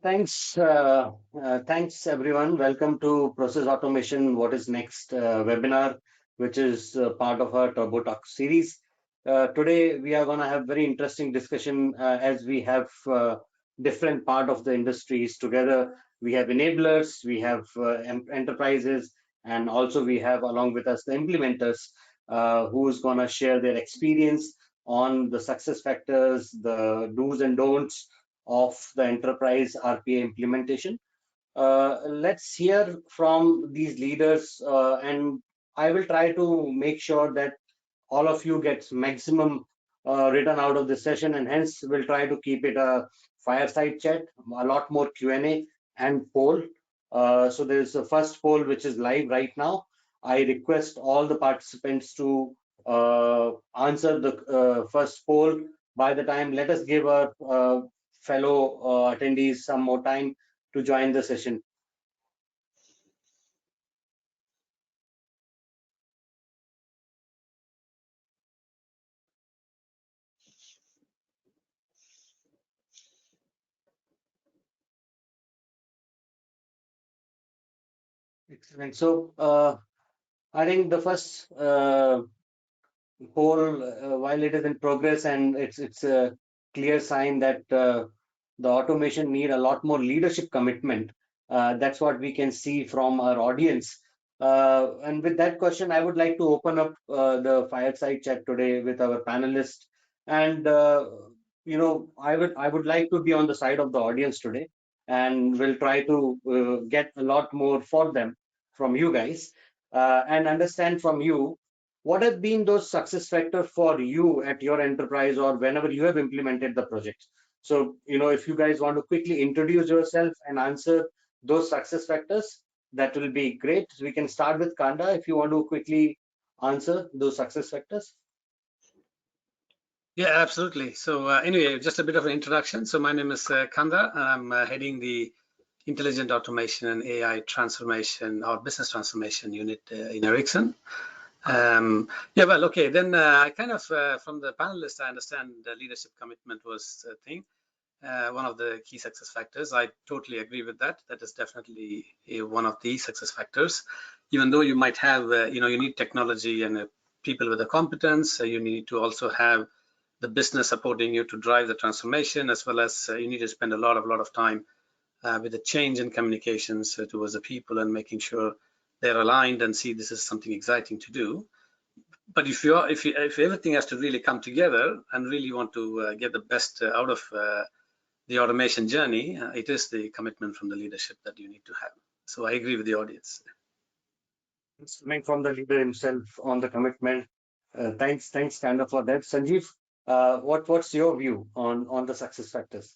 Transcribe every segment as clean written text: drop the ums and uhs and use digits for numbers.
Thanks everyone. Welcome to Process Automation What is Next webinar, which is part of our Turbotic series. Today we are going to have very interesting discussion as we have different part of the industries together. We have enablers, we have enterprises, and also we have along with us the implementers who's going to share their experience on the success factors, the do's and don'ts of the enterprise RPA implementation. Let's hear from these leaders, and I will try to make sure that all of you get maximum written out of this session, and hence we'll try to keep it a fireside chat, a lot more Q&A and poll. So there's the first poll which is live right now. I request all the participants to answer the first poll. By the time, let us give our fellow attendees some more time to join the session. Excellent. So I think the first poll, while it is in progress, and it's a clear sign that the automation need a lot more leadership commitment. That's what we can see from our audience. And with that question, I would like to open up the fireside chat today with our panelists. And I would like to be on the side of the audience today, and we'll try to get a lot more for them from you guys and understand from you what have been those success factors for you at your enterprise or whenever you have implemented the project. So, if you guys want to quickly introduce yourself and answer those success factors, that will be great. We can start with Kanda if you want to quickly answer those success factors. Yeah, absolutely. So anyway, just a bit of an introduction. So my name is Kanda, and I'm heading the Intelligent Automation and AI Transformation or Business Transformation Unit in Ericsson. Yeah, well, okay. Then I kind of, from the panelists, I understand the leadership commitment was a thing. One of the key success factors. I totally agree with that. That is definitely one of the success factors. Even though you might have, you need technology and people with the competence, you need to also have the business supporting you to drive the transformation, as well as you need to spend a lot of time with the change in communications towards the people and making sure they're aligned and see this is something exciting to do. But if everything has to really come together and really want to get the best out of the automation journey, it is the commitment from the leadership that you need to have. So I agree with the audience. It's coming from the leader himself on the commitment. Thanks, Kanda, for that. Sanjeev, what's your view on the success factors?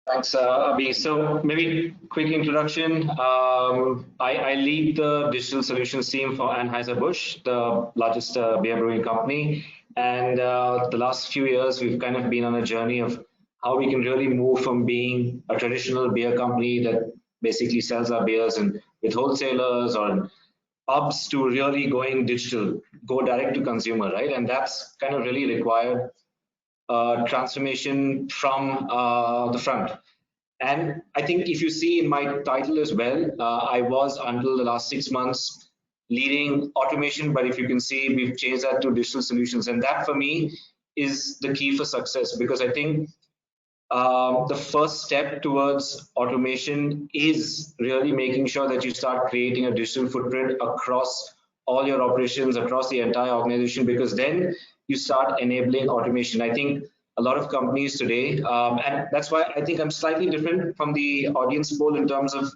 Thanks, Abhi. So maybe quick introduction. I lead the digital solutions team for Anheuser-Busch, the largest beer brewing company. And the last few years, we've kind of been on a journey of how we can really move from being a traditional beer company that basically sells our beers and with wholesalers or pubs to really going digital, go direct to consumer, right? And that's kind of really required transformation from the front. And I think if you see in my title as well, I was until the last 6 months leading automation, but if you can see, we've changed that to digital solutions. And that for me is the key for success, because I think the first step towards automation is really making sure that you start creating a digital footprint across all your operations, across the entire organization, because then you start enabling automation. I think a lot of companies today, and that's why I think I'm slightly different from the audience poll in terms of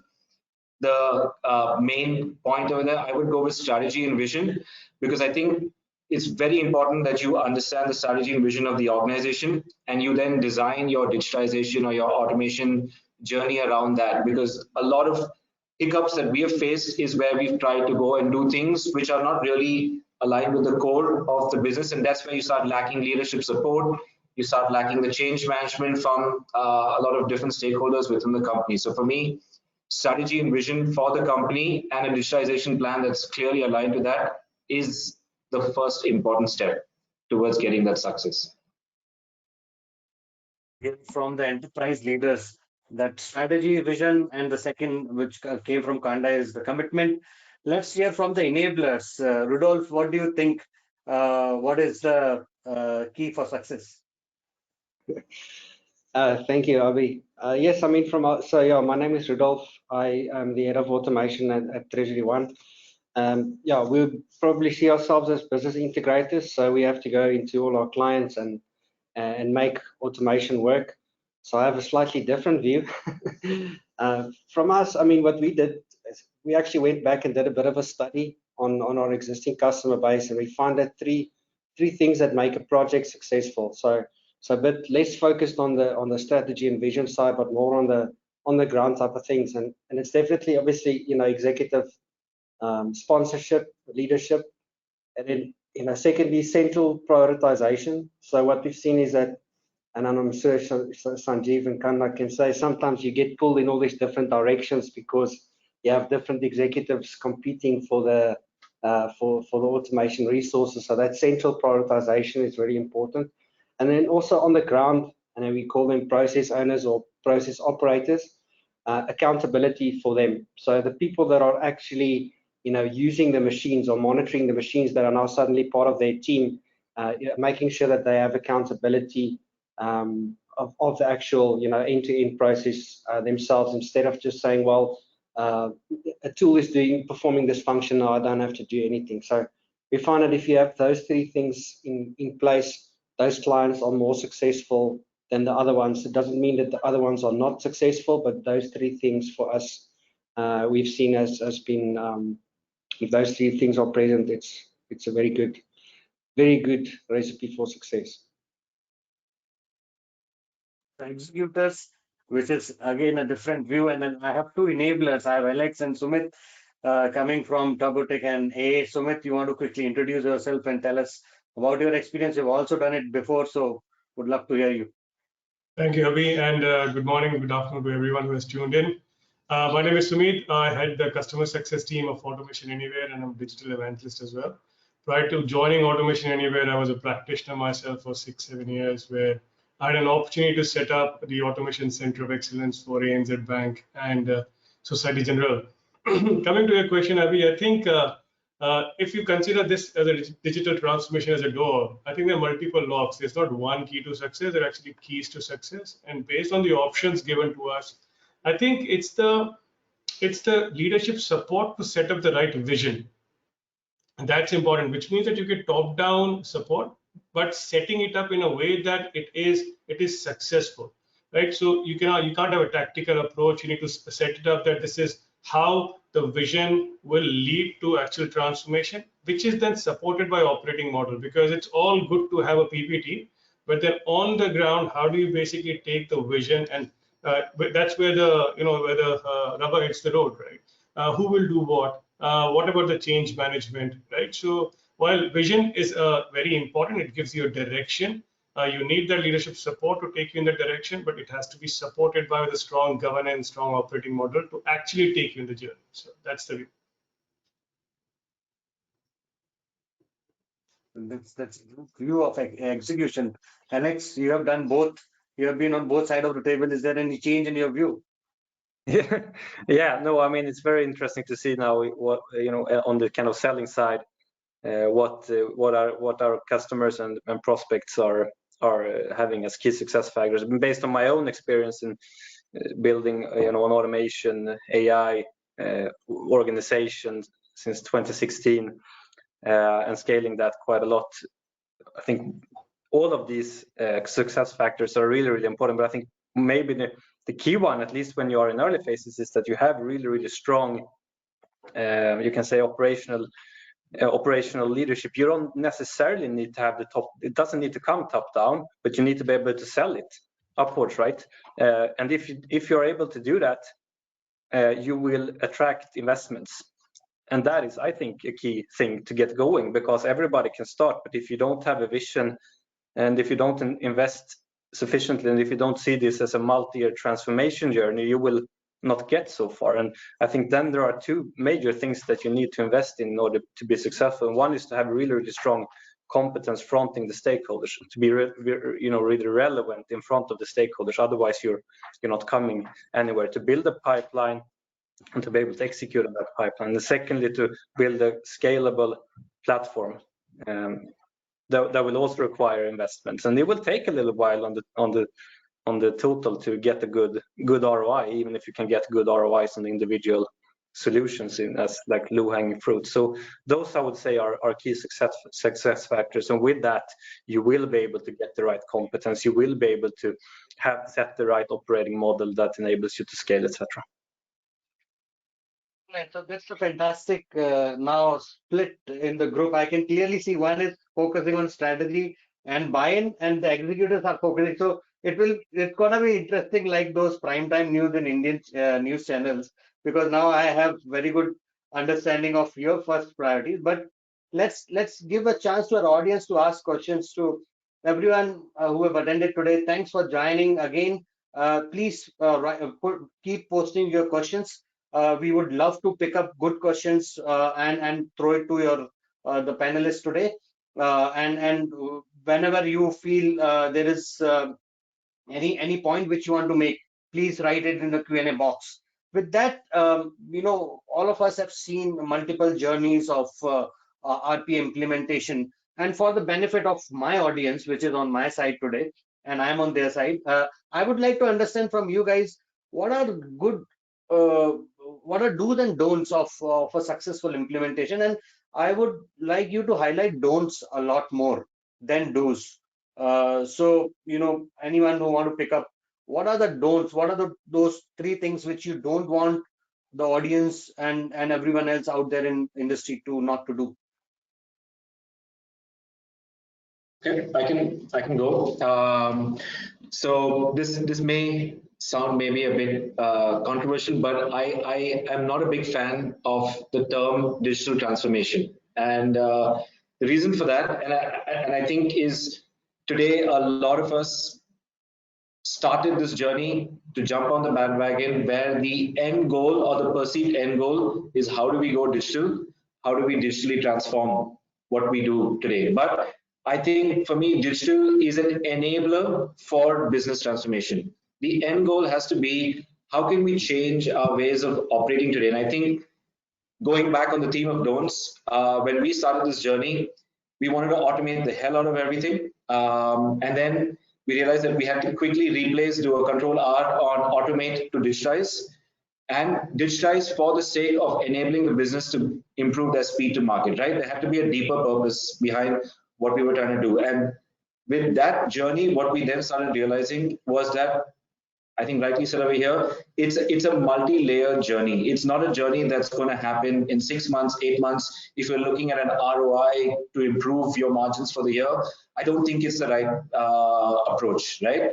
the main point over there. I would go with strategy and vision, because I think it's very important that you understand the strategy and vision of the organization, and you then design your digitization or your automation journey around that. Because a lot of hiccups that we have faced is where we've tried to go and do things which are not really aligned with the core of the business, and that's where you start lacking leadership support. You start lacking the change management from a lot of different stakeholders within the company. So for me, strategy and vision for the company and a digitization plan that's clearly aligned to that is the first important step towards getting that success. hear from the enterprise leaders that strategy, vision, and the second, which came from Kanda, is the commitment. Let's hear from the enablers. Rudolph, what do you think? What is the key for success? Thank you, Abhi. Yes, I mean, my name is Rudolph. I am the head of automation at TreasuryONE. Yeah, we probably see ourselves as business integrators, so we have to go into all our clients and make automation work. So I have a slightly different view. From us, I mean, what we did is we actually went back and did a bit of a study on our existing customer base, and we found that three things that make a project successful. So a bit less focused on the strategy and vision side, but more on the ground type of things. And it's definitely, obviously, executive sponsorship, leadership, and then secondly, central prioritization. So what we've seen is that, and I'm sure Sanjeev and Kanda can say, sometimes you get pulled in all these different directions because you have different executives competing for the automation resources. So that central prioritization is very important. And then also on the ground, and we call them process owners or process operators, accountability for them. So the people that are actually using the machines or monitoring the machines that are now suddenly part of their team, making sure that they have accountability of the actual end-to-end process themselves, instead of just saying, well, a tool is performing this function now, I don't have to do anything. So we find that if you have those three things in place, those clients are more successful than the other ones. It doesn't mean that the other ones are not successful, but those three things for us, we've seen has been, if those three things are present, it's a very good recipe for success. Executors, which is again a different view. And then I have two enablers. I have Alex and Sumeet coming from Turbotic and AA. Sumeet, you want to quickly introduce yourself and tell us about your experience? You've also done it before, so would love to hear you. Thank you, Abhi, and good morning, good afternoon to everyone who has tuned in. My name is Sumeet. I head the customer success team of Automation Anywhere, and I'm a digital evangelist as well. Prior to joining Automation Anywhere, I was a practitioner myself for 6-7 years, where I had an opportunity to set up the Automation Center of Excellence for ANZ Bank and Society General. Coming to your question, Abhi, I think if you consider this as a digital transformation as a door, I think there are multiple locks. There's not one key to success. There are actually keys to success. And based on the options given to us, I think it's the leadership support to set up the right vision. And that's important, which means that you get top-down support, but setting it up in a way that it is successful, right? So you can't have a tactical approach. You need to set it up that this is how the vision will lead to actual transformation, which is then supported by operating model, because it's all good to have a PPT, but then on the ground, how do you basically take the vision, and that's where the rubber hits the road, right? Who will do what? What about the change management, right? So while vision is very important, it gives you a direction. You need that leadership support to take you in that direction, but it has to be supported by the strong governance, strong operating model to actually take you in the journey. So that's the view. That's view of execution. Alex, you have done both. You have been on both sides of the table. Is there any change in your view? Yeah, no, I mean, it's very interesting to see now what on the kind of selling side, what our customers and prospects are having as key success factors. Based on my own experience in building an automation AI organization since 2016 and scaling that quite a lot, I think all of these success factors are really, really important. But I think maybe the key one, at least when you are in early phases, is that you have really, really strong, you can say, operational leadership. You don't necessarily need to have the top. It doesn't need to come top down, but you need to be able to sell it upwards, right? And if you're able to do that, you will attract investments. And that is, I think, a key thing to get going, because everybody can start, but if you don't have a vision, and if you don't invest sufficiently, and if you don't see this as a multi-year transformation journey, you will not get so far. And I think then there are two major things that you need to invest in order to be successful. And one is to have a really, really strong competence fronting the stakeholders to be really relevant in front of the stakeholders. Otherwise, you're not coming anywhere. To build a pipeline and to be able to execute on that pipeline. And secondly, to build a scalable platform that will also require investments, and it will take a little while on the total to get a good ROI, even if you can get good ROIs on individual solutions as like low-hanging fruit. So those, I would say, are key success factors, and with that you will be able to get the right competence, you will be able to set the right operating model that enables you to scale, etc. So that's a fantastic now split in the group. I can clearly see one is focusing on strategy and buy-in, and the executives are focusing. So it's gonna be interesting, like those primetime news in Indian news channels, because now I have very good understanding of your first priorities. But let's give a chance to our audience to ask questions to everyone who have attended today. Thanks for joining again. Please keep posting your questions. We would love to pick up good questions and throw it to your the panelists today. And whenever you feel there is any point which you want to make, please write it in the Q&A box. With that, all of us have seen multiple journeys of RP implementation, and for the benefit of my audience, which is on my side today, and I'm on their side, I would like to understand from you guys what are good what are do's and don'ts of a successful implementation, and I would like you to highlight don'ts a lot more than do's. So anyone who want to pick up, what are the don'ts? What are those three things which you don't want the audience and everyone else out there in industry to not to do? Okay, I can go. So this may sound maybe a bit controversial, but I am not a big fan of the term digital transformation, and the reason for that, and I think, is today a lot of us started this journey to jump on the bandwagon where the end goal or the perceived end goal is how do we go digital, how do we digitally transform what we do today. But I think for me, digital is an enabler for business transformation. The end goal has to be how can we change our ways of operating today. And I think, going back on the theme of don'ts, when we started this journey, we wanted to automate the hell out of everything, and then we realized that we had to quickly replace, do a control R on automate to digitize, and digitize for the sake of enabling the business to improve their speed to market, right? There had to be a deeper purpose behind what we were trying to do. And with that journey, what we then started realizing was that, I think rightly said over here, it's a multi-layered journey. It's not a journey that's going to happen in 6 months, 8 months. If you're looking at an ROI to improve your margins for the year, I don't think it's the right approach, right?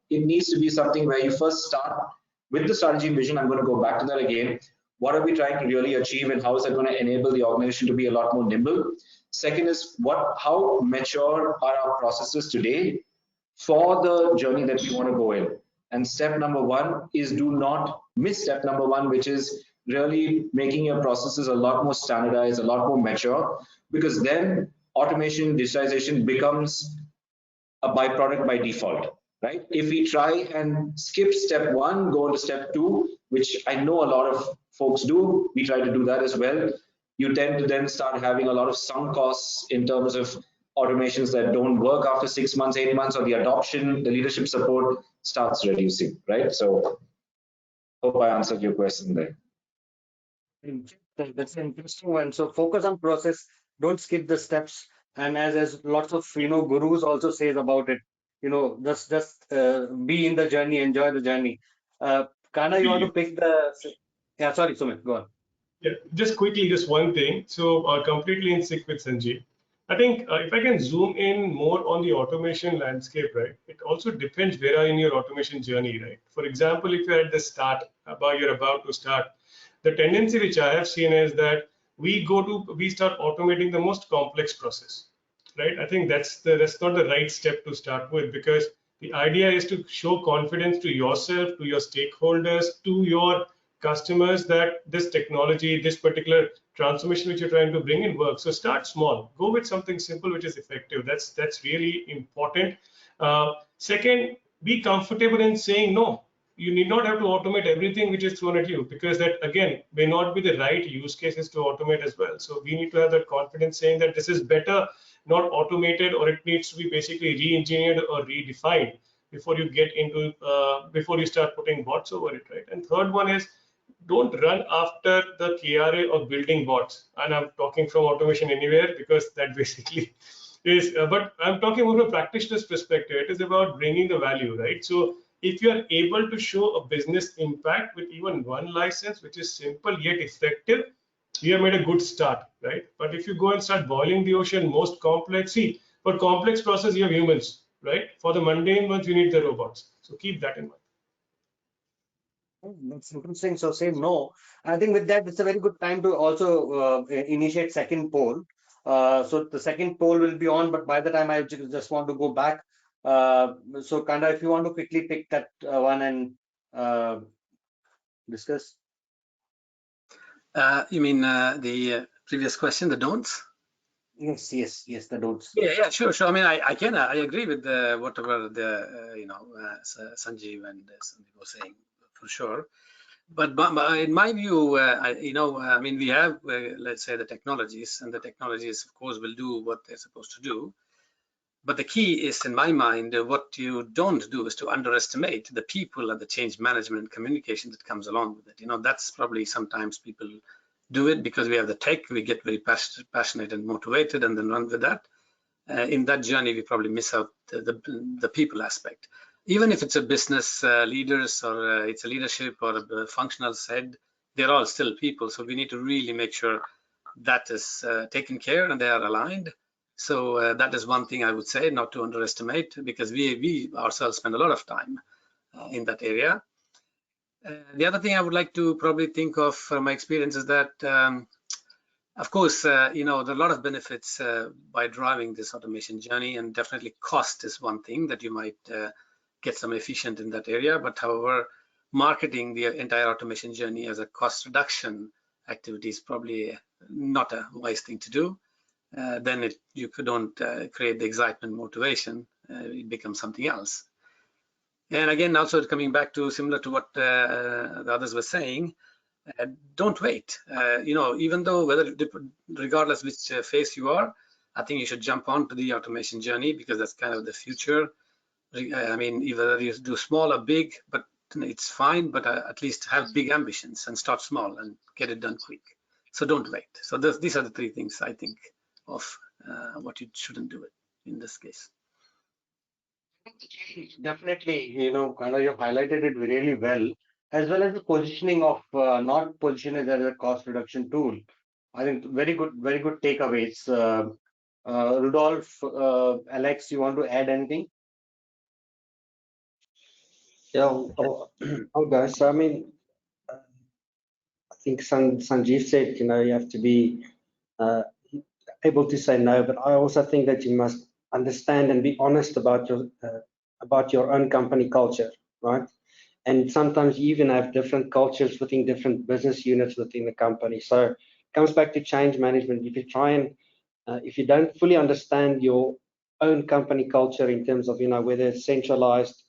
It needs to be something where you first start with the strategy and vision. I'm going to go back to that again. What are we trying to really achieve, and how is that going to enable the organization to be a lot more nimble? Second is how mature are our processes today for the journey that we want to go in. And step number one is, do not miss step number one, which is really making your processes a lot more standardized, a lot more mature, because then automation, digitization becomes a byproduct by default, right? If we try and skip step one, go into step two, which I know a lot of folks do, we try to do that as well, you tend to then start having a lot of sunk costs in terms of automations that don't work after 6 months, 8 months, or the adoption, the leadership support starts reducing, right? So hope I answered your question there. That's an interesting one. So focus on process, don't skip the steps. And as lots of gurus also says about it, just be in the journey, enjoy the journey. Kanda, you want to pick the? Yeah, sorry, Sumeet, go on. Yeah, just quickly, just one thing. So completely in sync with Sanjeev. I think if I can zoom in more on the automation landscape, right? It also depends where are in your automation journey, right? For example, if you're at the start, you're about to start, the tendency which I have seen is that we start automating the most complex process, right? I think that's not the right step to start with, because the idea is to show confidence to yourself, to your stakeholders, to your customers, that this technology, this particular transformation which you're trying to bring in works. So start small. Go with something simple which is effective. That's really important. Second, be comfortable in saying no. You need not have to automate everything which is thrown at you, because that again may not be the right use cases to automate as well. So we need to have that confidence saying that this is better not automated, or it needs to be basically re-engineered or redefined before you get into before you start putting bots over it, right? And third one is, don't run after the KRA of building bots. And I'm talking from Automation Anywhere, because that basically is, but I'm talking from a practitioner's perspective. It is about bringing the value, right? So if you are able to show a business impact with even one license, which is simple yet effective, you have made a good start, right? But if you go and start boiling the ocean, most complex, see, for complex process, you have humans, right? For the mundane ones, you need the robots. So keep that in mind. That's interesting. So say no. I think with that, it's a very good time to also initiate second poll. So the second poll will be on, but by the time I just want to go back. So Kanda, if you want to quickly pick that one and discuss. You mean the previous question, the don'ts? Yes, the don'ts. Yeah, sure. I mean, I agree with whatever the Sanjeev and Sanjeev was saying, for sure. But in my view, I mean, we have, let's say, the technologies, and the technologies, of course, will do what they're supposed to do. But the key is, in my mind, what you don't do is to underestimate the people and the change management and communication that comes along with it. That's probably sometimes people do it because we have the tech, we get very passionate and motivated and then run with that. In that journey, we probably miss out the people aspect. Even if it's a business leaders, or it's a leadership or a functional head, they're all still people. So we need to really make sure that is taken care and they are aligned. So that is one thing I would say, not to underestimate, because we ourselves spend a lot of time in that area. The other thing I would like to probably think of from my experience is that, of course, there are a lot of benefits by driving this automation journey, and definitely cost is one thing that you might get some efficient in that area. But however, marketing the entire automation journey as a cost reduction activity is probably not a wise thing to do. Then you don't create the excitement, motivation, it becomes something else. And again, also coming back to similar to what the others were saying, don't wait. Even though regardless which phase you are, I think you should jump onto the automation journey, because that's kind of the future. I mean, either you do small or big, but it's fine, but at least have big ambitions and start small and get it done quick. So don't wait. So these are the three things I think of what you shouldn't do it in this case. Definitely, Kanda, you've highlighted it really well, as well as the positioning of not position it as a cost reduction tool. I think very good takeaways. Rudolph, Alex, you want to add anything? Yeah, I'll go. So I mean, I think Sanjeev said, you have to be able to say no, but I also think that you must understand and be honest about your own company culture, right? And sometimes you even have different cultures within different business units within the company. So it comes back to change management. If you try and if you don't fully understand your own company culture in terms of whether centralized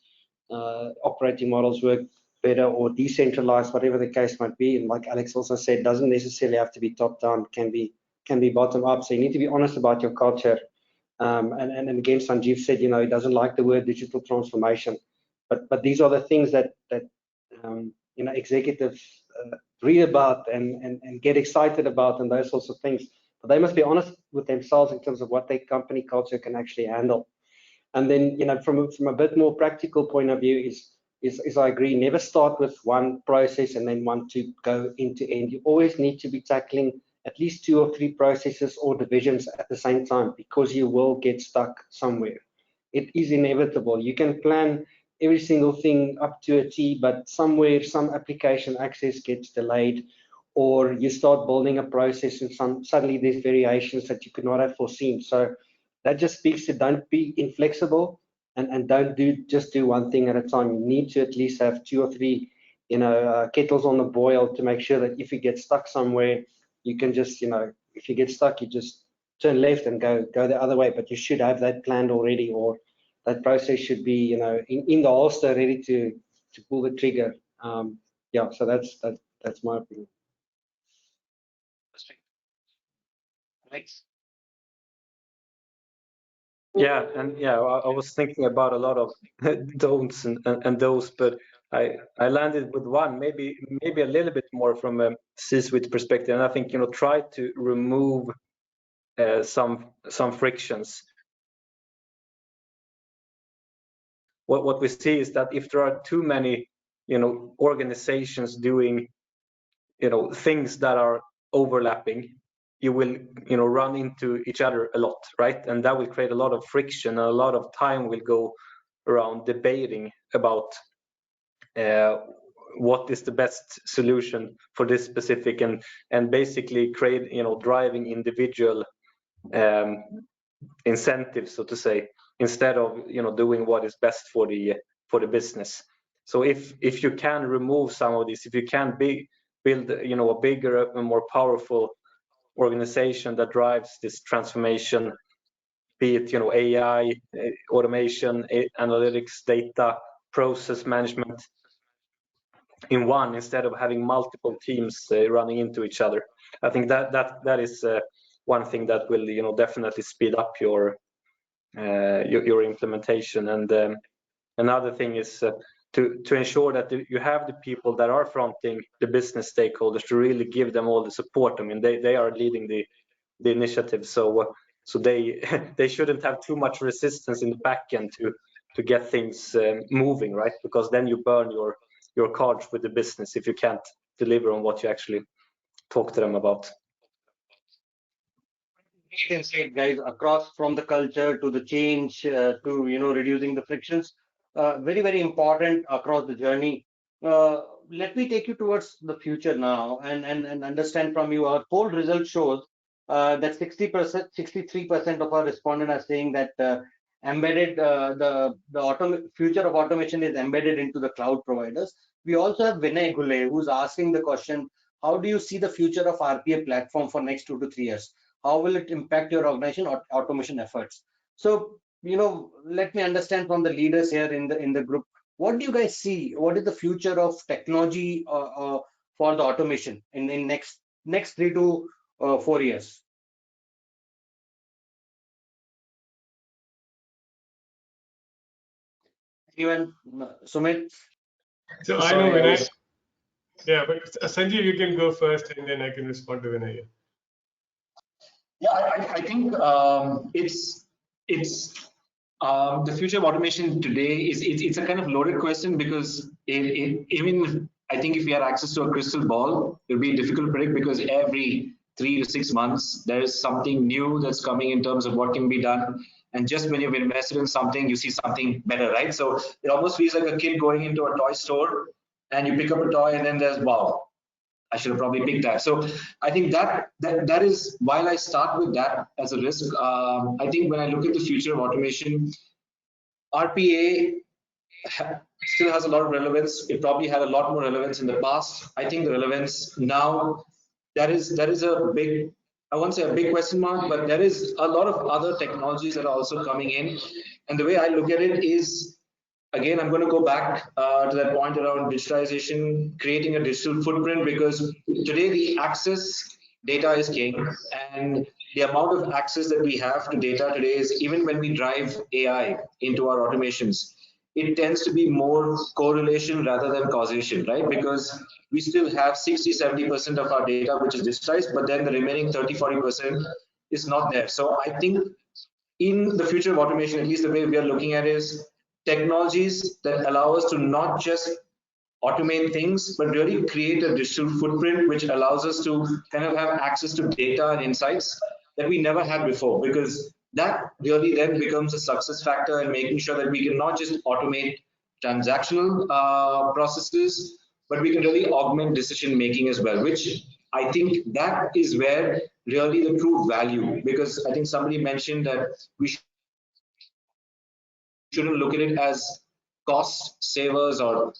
operating models work better or decentralized, whatever the case might be, and like Alex also said, doesn't necessarily have to be top down, can be bottom up. So you need to be honest about your culture. And again, Sanjeev said, he doesn't like the word digital transformation, but these are the things that executives read about and get excited about, and those sorts of things. But they must be honest with themselves in terms of what their company culture can actually handle. And then, from a bit more practical point of view, is I agree, never start with one process and then want to go end to end. You always need to be tackling at least 2 or 3 processes or divisions at the same time, because you will get stuck somewhere. It is inevitable. You can plan every single thing up to a T, but somewhere some application access gets delayed, or you start building a process and suddenly there's variations that you could not have foreseen. So that just speaks to don't be inflexible and don't just do one thing at a time. You need to at least have 2 or 3 kettles on the boil to make sure that if you get stuck somewhere, you can just, if you get stuck, you just turn left and go the other way. But you should have that planned already, or that process should be, in the holster, ready to pull the trigger. Yeah, so that's my opinion. Thanks. Yeah, and yeah, I was thinking about a lot of don'ts and those, but I landed with one, maybe a little bit more from a C-suite perspective, and I think try to remove some frictions. What we see is that if there are too many organizations doing things that are overlapping, you will run into each other a lot, right? And that will create a lot of friction, and a lot of time will go around debating about what is the best solution for this specific, and basically create driving individual incentives, so to say, instead of doing what is best for the business. So if you can remove some of these, if you can build a bigger and more powerful organization that drives this transformation, be it AI, automation, analytics, data, process management in one, instead of having multiple teams running into each other. I think that is one thing that will definitely speed up your implementation. And another thing is to ensure that you have the people that are fronting the business stakeholders, to really give them all the support. I mean, they are leading the initiative, so they they shouldn't have too much resistance in the back end to get things moving, right? Because then you burn your cards with the business if you can't deliver on what you actually talk to them about. Insight, guys, across from the culture to the change to reducing the frictions. Very, very important across the journey. Let me take you towards the future now, and understand from you. Our poll result shows that 60%, 63% of our respondents are saying that embedded the future of automation is embedded into the cloud providers. We also have Vinay Gule, who's asking the question: how do you see the future of RPA platform for next 2 to 3 years? How will it impact your organization or automation efforts? So, let me understand from the leaders here in the group, what do you guys see? What is the future of technology for the automation in next 3 to 4 years? Anyone? Sumeet? So I know Vinay. Yeah, but Sanjeev, you can go first, and then I can respond to Vinay. Yeah, I think it's the future of automation today it's a kind of loaded question, because even I think if we had access to a crystal ball, it would be difficult to predict, because every 3 to 6 months there is something new that's coming in terms of what can be done. And just when you've invested in something, you see something better, right? So it almost feels like a kid going into a toy store and you pick up a toy and then there's, wow, I should have probably picked that. So I think that is, while I start with that as a risk, I think when I look at the future of automation, RPA still has a lot of relevance. It probably had a lot more relevance in the past. I think the relevance now, that is a big, I won't say a big question mark, but there is a lot of other technologies that are also coming in. And the way I look at it is, again, I'm going to go back to that point around digitalization, creating a digital footprint, because today the access data is king, and the amount of access that we have to data today is, even when we drive AI into our automations, it tends to be more correlation rather than causation, right? Because we still have 60-70% of our data which is digitized, but then the remaining 30-40% is not there. So I think in the future of automation, at least the way we are looking at it, is technologies that allow us to not just automate things, but really create a digital footprint which allows us to kind of have access to data and insights that we never had before, because that really then becomes a success factor in making sure that we can not just automate transactional processes, but we can really augment decision making as well, which I think that is where really the true value, because I think somebody mentioned that we shouldn't look at it as cost savers or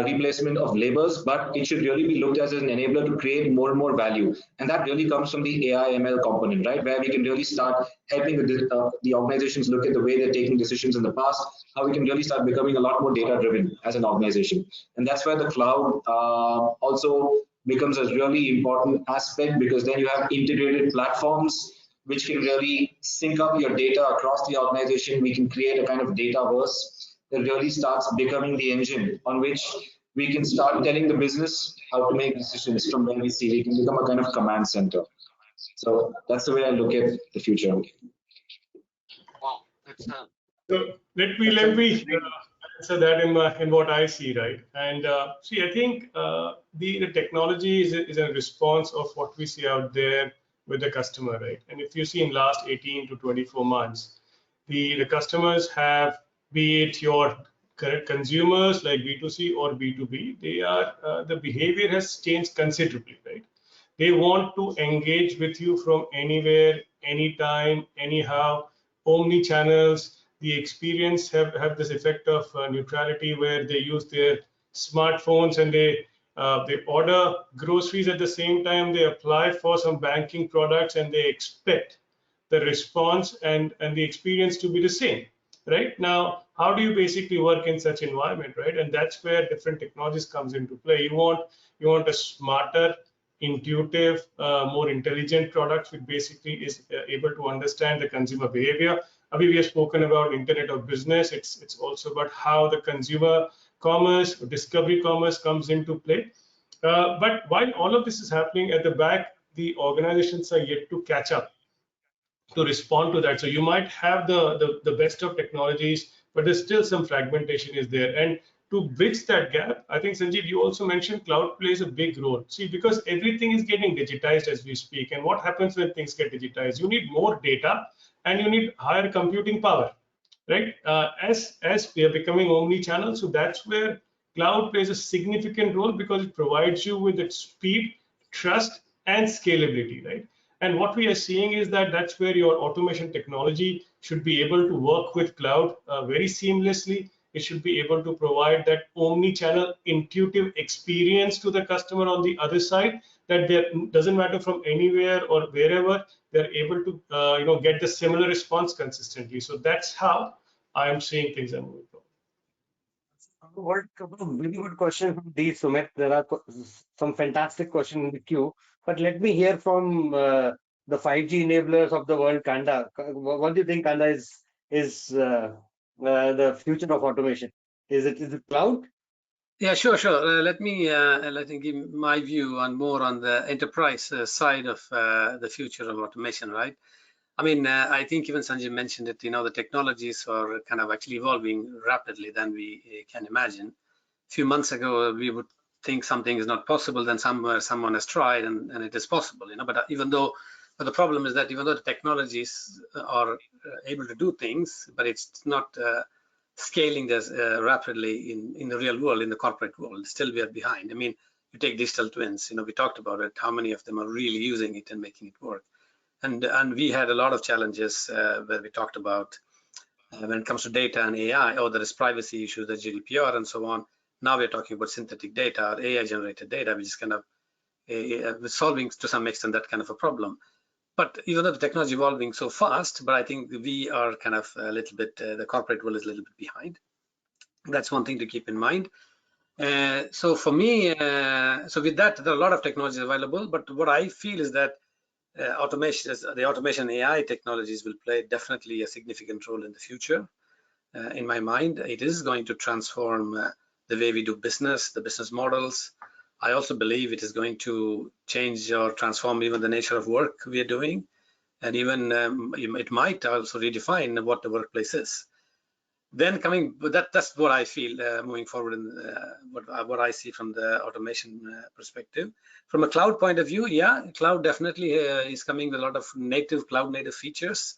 replacement of labors, but it should really be looked as an enabler to create more and more value. And that really comes from the AI ML component, right? Where we can really start helping the organizations look at the way they're taking decisions in the past, how we can really start becoming a lot more data driven as an organization. And that's where the cloud also becomes a really important aspect, because then you have integrated platforms which can really sync up your data across the organization. We can create a kind of dataverse that really starts becoming the engine on which we can start telling the business how to make decisions from where we see. We can become a kind of command center. So that's the way I look at the future. Wow, that's So let me answer that in what I see, right? And see, I think the technology is a response of what we see out there with the customer, right? And if you see in last 18 to 24 months, the customers have, be it your current consumers like B2C or B2B, they are the behavior has changed considerably, right? They want to engage with you from anywhere, anytime, anyhow, omni channels. The experience have this effect of neutrality, where they use their smartphones and they order groceries at the same time. They apply for some banking products and they expect the response and the experience to be the same. Right now, how do you basically work in such environment, right? And that's where different technologies comes into play. You want a smarter, intuitive, more intelligent products, which basically is able to understand the consumer behavior. We have spoken about Internet of Business. It's also about how the consumer commerce, discovery commerce comes into play. But while all of this is happening at the back, the organizations are yet to catch up to respond to that. So you might have the best of technologies, but there's still some fragmentation is there. And to bridge that gap, I think, Sanjeev, you also mentioned cloud plays a big role. See, because everything is getting digitized as we speak. And what happens when things get digitized? You need more data and you need higher computing power, right? As we are becoming omni-channel, so that's where cloud plays a significant role, because it provides you with its speed, trust, and scalability, right? And what we are seeing is that that's where your automation technology should be able to work with cloud very seamlessly. It should be able to provide that omni-channel intuitive experience to the customer on the other side, that there doesn't matter from anywhere or wherever, they're able to get the similar response consistently. So that's how I am seeing things are moving forward. Very good question from D. Sumeet. There are some fantastic questions in the queue, but let me hear from the 5G enablers of the world, Kanda. What do you think, Kanda, is the future of automation? Is it cloud? Yeah, sure. Let me give my view on more on the enterprise side of the future of automation, right? I mean, I think even Sanjeev mentioned it, the technologies are kind of actually evolving rapidly than we can imagine. A few months ago, we would think something is not possible, then someone has tried and it is possible, but the problem is that even though the technologies are able to do things, but it's not scaling this rapidly in the real world, in the corporate world. Still we are behind. I mean, you take digital twins, we talked about it, how many of them are really using it and making it work. And we had a lot of challenges where we talked about when it comes to data and AI, there is privacy issues, the GDPR and so on. Now we're talking about synthetic data or AI generated data, which is kind of solving to some extent that kind of a problem. But even though the technology is evolving so fast, but I think we are kind of a little bit, the corporate world is a little bit behind. That's one thing to keep in mind. So for me, so with that, there are a lot of technologies available, but what I feel is that the automation AI technologies will play definitely a significant role in the future. In my mind, it is going to transform the way we do business, the business models. I also believe it is going to change or transform even the nature of work we are doing, and even it might also redefine what the workplace is. Then that's what I feel moving forward, and what I see from the automation perspective. From a cloud point of view, yeah, cloud definitely is coming with a lot of cloud native features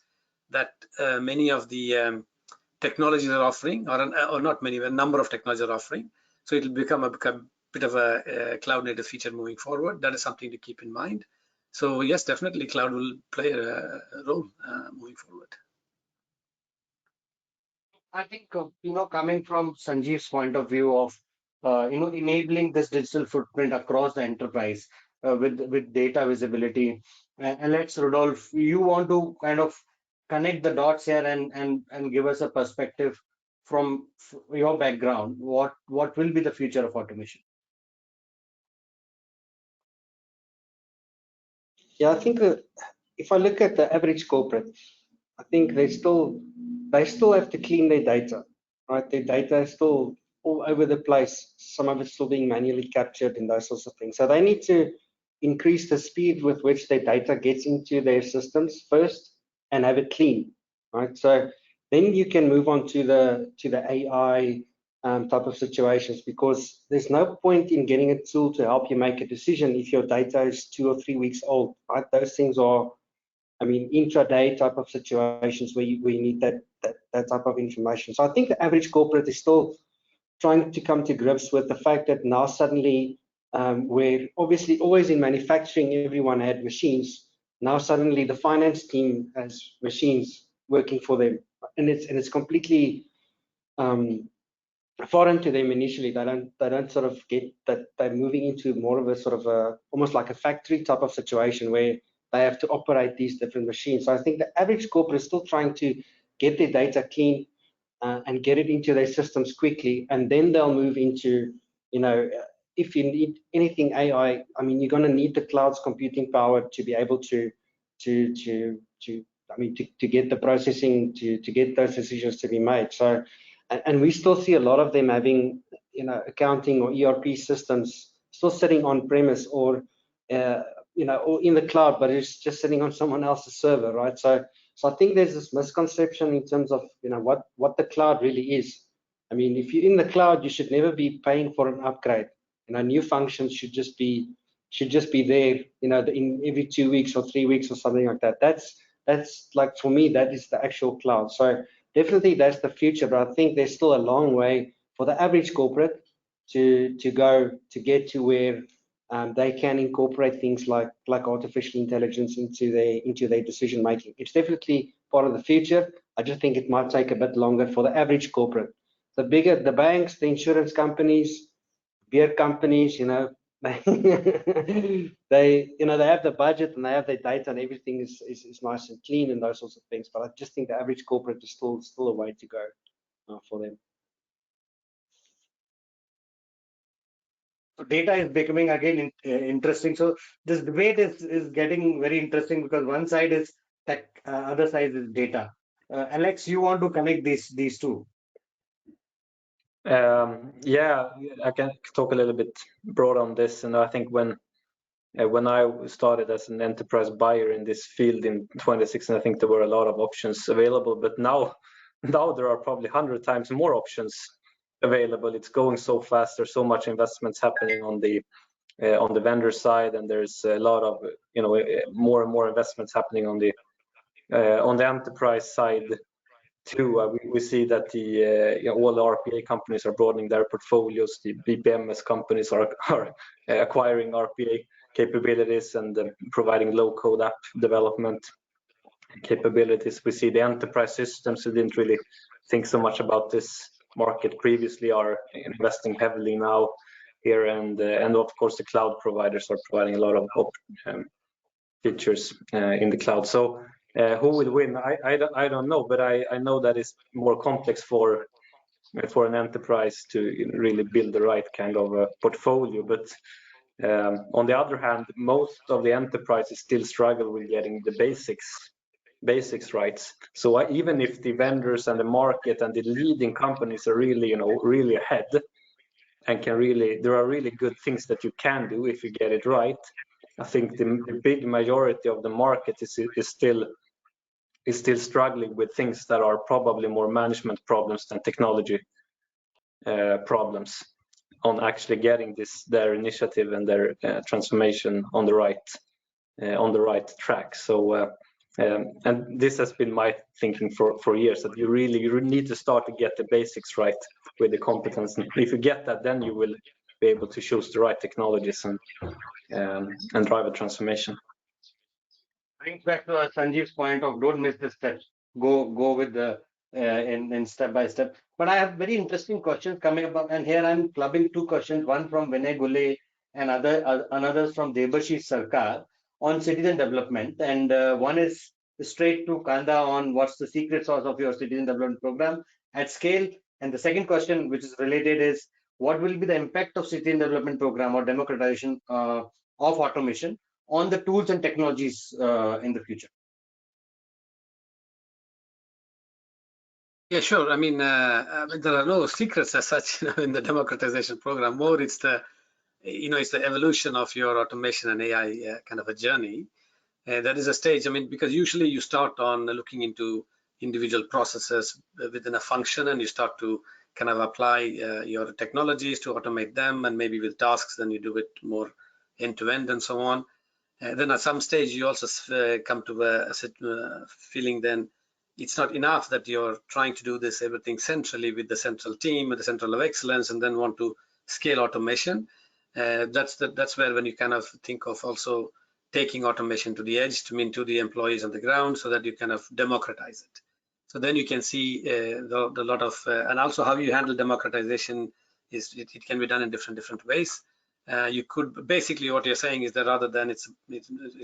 that many of the technologies are offering, or not many, a number of technologies are offering. So it will become a bit of a cloud native feature moving forward. That is something to keep in mind. So yes, definitely cloud will play a role moving forward. I think, coming from Sanjeev's point of view of, enabling this digital footprint across the enterprise with data visibility. And let's, Rudolph, you want to kind of connect the dots here and give us a perspective from your background. What will be the future of automation? Yeah, I think if I look at the average corporate, I think they still have to clean their data, right? Their data is still all over the place. Some of it's still being manually captured and those sorts of things. So they need to increase the speed with which their data gets into their systems first and have it clean, right? So then you can move on to the AI type of situations, because there's no point in getting a tool to help you make a decision if your data is 2 or 3 weeks old, right? Those things are, I mean, intraday type of situations where you need that type of information. So I think the average corporate is still trying to come to grips with the fact that now suddenly, where obviously always in manufacturing everyone had machines, now suddenly the finance team has machines working for them, and it's completely foreign to them initially. They don't sort of get that they're moving into more of a sort of a almost like a factory type of situation where they have to operate these different machines. So I think the average corporate is still trying to get their data clean and get it into their systems quickly, and then they'll move into, if you need anything AI, I mean, you're going to need the cloud's computing power to be able to I mean, to get the processing, to get those decisions to be made. So, and we still see a lot of them having, accounting or ERP systems still sitting on premise or, or in the cloud, but it's just sitting on someone else's server, right? So I think there's this misconception in terms of, what the cloud really is. I mean, if you're in the cloud, you should never be paying for an upgrade. New functions should just be there, in every 2 weeks or 3 weeks or something like that. That's like, for me, that is the actual cloud. So definitely that's the future, but I think there's still a long way for the average corporate to go to get to where they can incorporate things like artificial intelligence into their decision making. It's definitely part of the future. I just think it might take a bit longer for the average corporate. The banks, the insurance companies, beer companies, they have the budget and they have their data and everything is nice and clean and those sorts of things. But I just think the average corporate is still a way to go for them. So data is becoming again interesting. So this debate is getting very interesting because one side is tech, other side is data. Alex, you want to connect these two? Yeah, I can talk a little bit broad on this, and I think when I started as an enterprise buyer in this field in 2016, I think there were a lot of options available, but now there are probably 100 times more options available. It's going so fast. There's so much investments happening on the vendor side, and there's a lot of more and more investments happening on the enterprise side too. We see that all the RPA companies are broadening their portfolios. The BPMS companies are acquiring RPA capabilities and providing low-code app development capabilities. We see the enterprise systems who didn't really think so much about this market previously are investing heavily now here, and of course the cloud providers are providing a lot of features in the cloud. So who will win? I don't know, but I know that it's more complex for an enterprise to really build the right kind of portfolio. But on the other hand, most of the enterprises still struggle with getting the basics right. So even if the vendors and the market and the leading companies are really ahead and there are really good things that you can do if you get it right, I think the big majority of the market is still struggling with things that are probably more management problems than technology problems on actually getting their initiative and their transformation on the right track. So and this has been my thinking for years, that you need to start to get the basics right with the competence, and if you get that, then you will be able to choose the right technologies and drive a transformation. Brings back to Sanjeev's point of don't miss the steps. Go with the in step by step. But I have very interesting questions coming up, and here I'm clubbing two questions, one from Vinay Gule and another from Debashish Sarkar on citizen development. And one is straight to Kanda on what's the secret sauce of your citizen development program at scale. And the second question, which is related, is what will be the impact of citizen development program or democratization of automation on the tools and technologies in the future? Yeah, sure. I mean, there are no secrets as such, in the democratization program. More, it's the, it's the evolution of your automation and AI kind of a journey. That is a stage. I mean, because usually you start on looking into individual processes within a function, and you start to kind of apply your technologies to automate them, and maybe with tasks, then you do it more end to end and so on. Then at some stage, you also come to a feeling then it's not enough that you're trying to do this everything centrally with the central team, with the central of excellence, and then want to scale automation. That's where when you kind of think of also taking automation to the edge, to the employees on the ground, so that you kind of democratize it. So then you can see the lot of, and also how you handle democratization is it can be done in different ways. You could basically, what you're saying is that rather than it's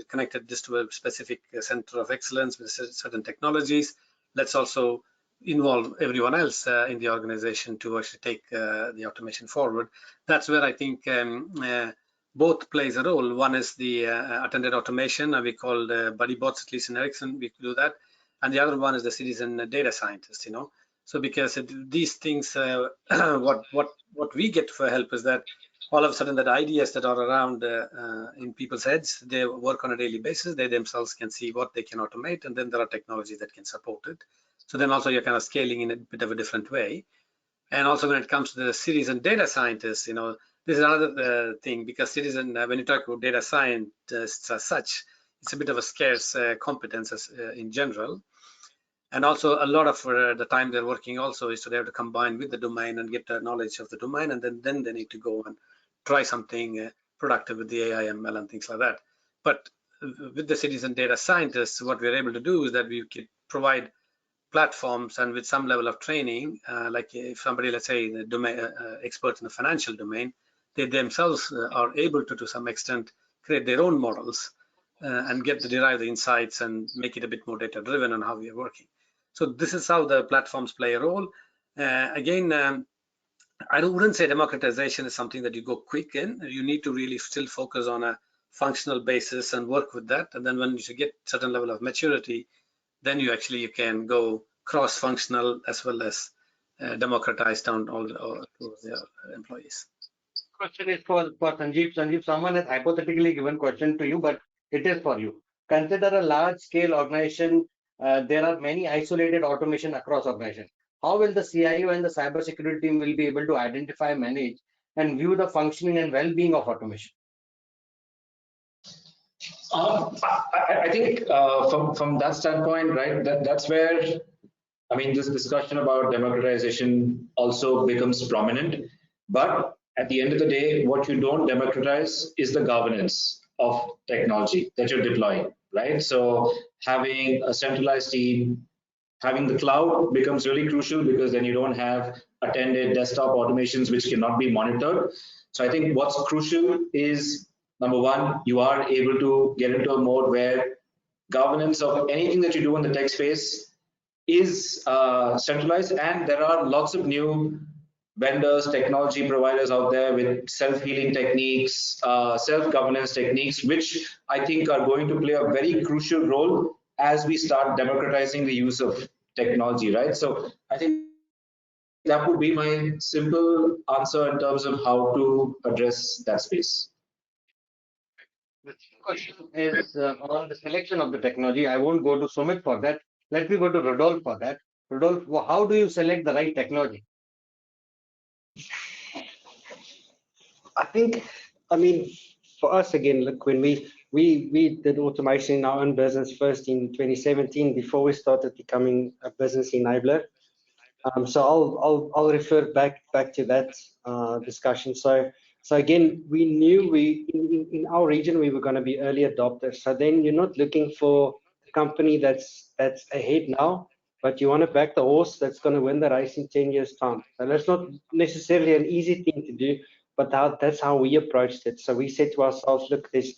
connected just to a specific center of excellence with certain technologies, let's also involve everyone else in the organization to actually take the automation forward. That's where I think both plays a role. One is the attended automation, we call buddy bots, at least in Ericsson, we do that. And the other one is the citizen data scientist, So because these things, what we get for help is that all of a sudden that ideas that are around in people's heads, they work on a daily basis. They themselves can see what they can automate, and then there are technologies that can support it. So then also you're kind of scaling in a bit of a different way. And also when it comes to the citizen data scientists, this is another thing, because citizen, when you talk about data scientists as such, it's a bit of a scarce competence in general. And also a lot of the time they're working also is to they have to combine with the domain and get the knowledge of the domain, and then they need to go and try something productive with the AI, ML, and things like that. But with the citizen data scientists, what we're able to do is that we can provide platforms, and with some level of training, like if somebody, let's say, the domain expert in the financial domain, they themselves are able to some extent create their own models and get to derive the insights and make it a bit more data driven on how we are working. So this is how the platforms play a role. Again, I wouldn't say democratization is something that you go quick in. You need to really still focus on a functional basis and work with that. And then when you get certain level of maturity, then you can go cross-functional as well as democratize down all to the employees. Question is for Sanjeev. Sanjeev, someone has hypothetically given question to you, but it is for you. Consider a large-scale organization. There are many isolated automation across organization. How will the CIO and the cybersecurity team will be able to identify, manage, and view the functioning and well-being of automation? I think from that standpoint, right, that's where, I mean, this discussion about democratization also becomes prominent. But at the end of the day, what you don't democratize is the governance of technology that you're deploying, right? So having a centralized team, having the cloud becomes really crucial, because then you don't have attended desktop automations which cannot be monitored. So I think what's crucial is, number one, you are able to get into a mode where governance of anything that you do in the tech space is centralized, and there are lots of new vendors, technology providers out there with self-healing techniques, self-governance techniques, which I think are going to play a very crucial role as we start democratizing the use of technology, right? So I think that would be my simple answer in terms of how to address that space. The question is on the selection of the technology. I won't go to Sumeet for that. Let me go to Rudolph for that. Rudolph, how do you select the right technology? I mean, for us again, look, when we did automation in our own business first in 2017 before we started becoming a business enabler. So I'll refer back to that discussion. So again, we knew in our region we were going to be early adopters. So then you're not looking for a company that's ahead now. but you want to back the horse that's going to win the race in 10 years' time. And that's not necessarily an easy thing to do, but that's how we approached it. So we said to ourselves, look, there's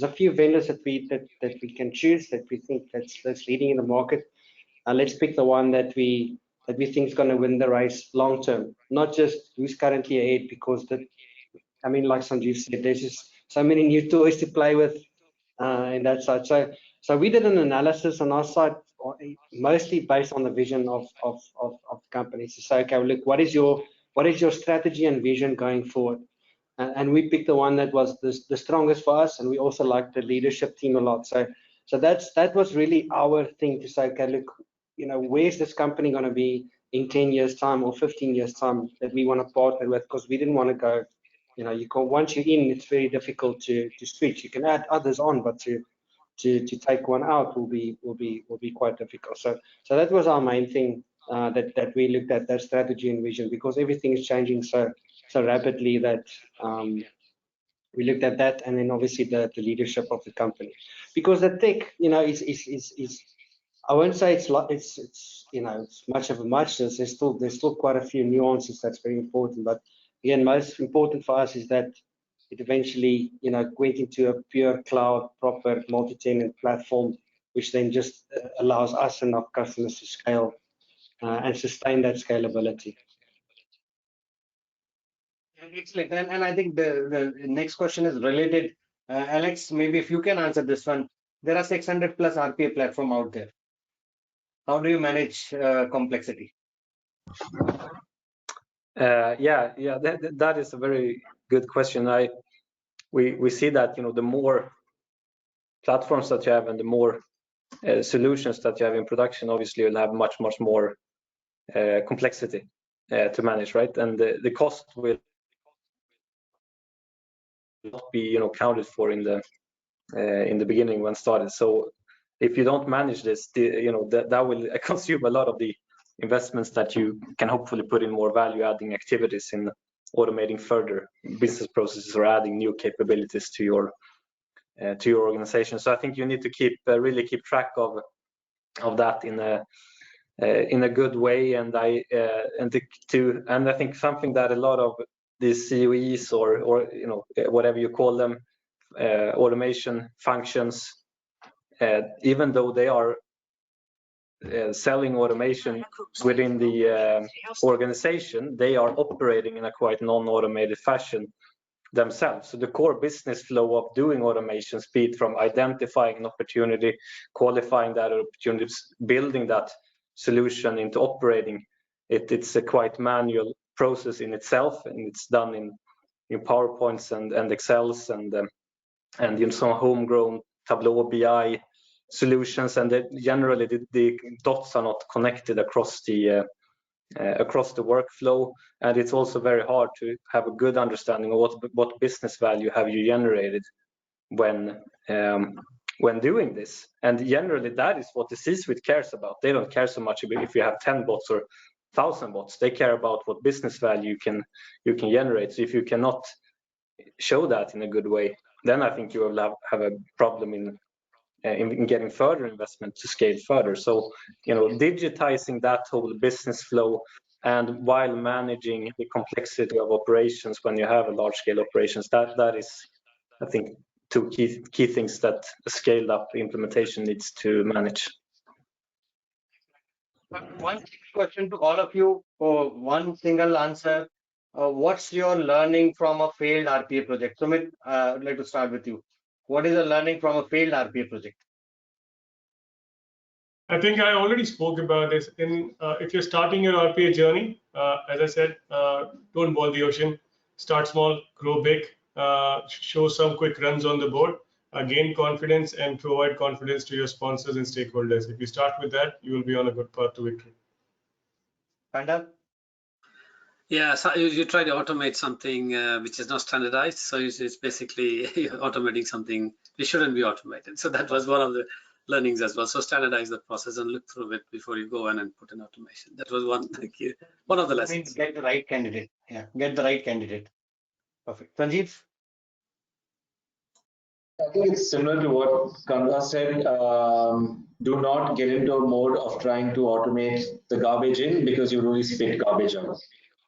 a few vendors that we can choose that we think that's leading in the market. Let's pick the one that we think is going to win the race long term, not just who's currently ahead, because I mean, like Sanjeev said, there's just so many new toys to play with in that side. So we did an analysis on our side, mostly based on the vision of the company. To say, okay, well, look, what is your strategy and vision going forward? And we picked the one that was the strongest for us, and we also liked the leadership team a lot. So that was really our thing to say, okay, look, where's this company going to be in 10 years time or 15 years time that we want to partner with? Because we didn't want to go, you can't, once you're in, it's very difficult to switch. You can add others on, but to take one out will be quite difficult. So that was our main thing, that we looked at, that strategy and vision, because everything is changing so rapidly that we looked at that, and then obviously the leadership of the company, because the tech, is I won't say it's much of a muchness. There's still quite a few nuances that's very important. But again, most important for us is that it eventually, went into a pure cloud, proper multi-tenant platform, which then just allows us and our customers to scale and sustain that scalability. Excellent. And I think the next question is related. Alex, maybe if you can answer this one. There are 600 plus RPA platform out there. How do you manage complexity? Yeah, that is a very good question. We see that the more platforms that you have and the more solutions that you have in production, obviously you'll have much more complexity to manage, right? And the cost will not be counted for in the beginning when started. So if you don't manage this, that will consume a lot of the investments that you can hopefully put in more value adding activities in automating further business processes or adding new capabilities to your organization. So I think you need to really keep track of that in a good way. And I think something that a lot of these COEs or whatever you call them, automation functions, even though they are selling automation within the organization, they are operating in a quite non-automated fashion themselves. So the core business flow of doing automation, speed from identifying an opportunity, qualifying that opportunity, building that solution into operating it's a quite manual process in itself, and it's done in PowerPoints and Excels and some homegrown Tableau BI solutions, and generally the dots are not connected across the workflow, and it's also very hard to have a good understanding of what business value have you generated when doing this. And generally that is what the C-suite cares about. They don't care so much if you have 10 bots or 1,000 bots. They care about what business value you can generate. So if you cannot show that in a good way, then I think you will have a problem in getting further investment to scale further. So digitizing that whole business flow, and while managing the complexity of operations when you have a large scale operations, that is, I think, two key things that a scaled up implementation needs to manage. One question to all of you, for one single answer. What's your learning from a failed RPA project? Sumeet, I'd like to start with you. What is the learning from a failed RPA project? I think I already spoke about this. If you're starting your RPA journey, as I said, don't boil the ocean. Start small, grow big, show some quick runs on the board, gain confidence, and provide confidence to your sponsors and stakeholders. If you start with that, you will be on a good path to victory. Kanda? Yeah, so you try to automate something which is not standardized. So it's basically automating something which shouldn't be automated. So that was one of the learnings as well. So standardize the process and look through it before you go in and put in automation. That was one of the lessons. Get the right candidate. Yeah, get the right candidate. Perfect. Sanjeev? I think it's similar to what Kanda said. Do not get into a mode of trying to automate the garbage in because you really spit garbage out.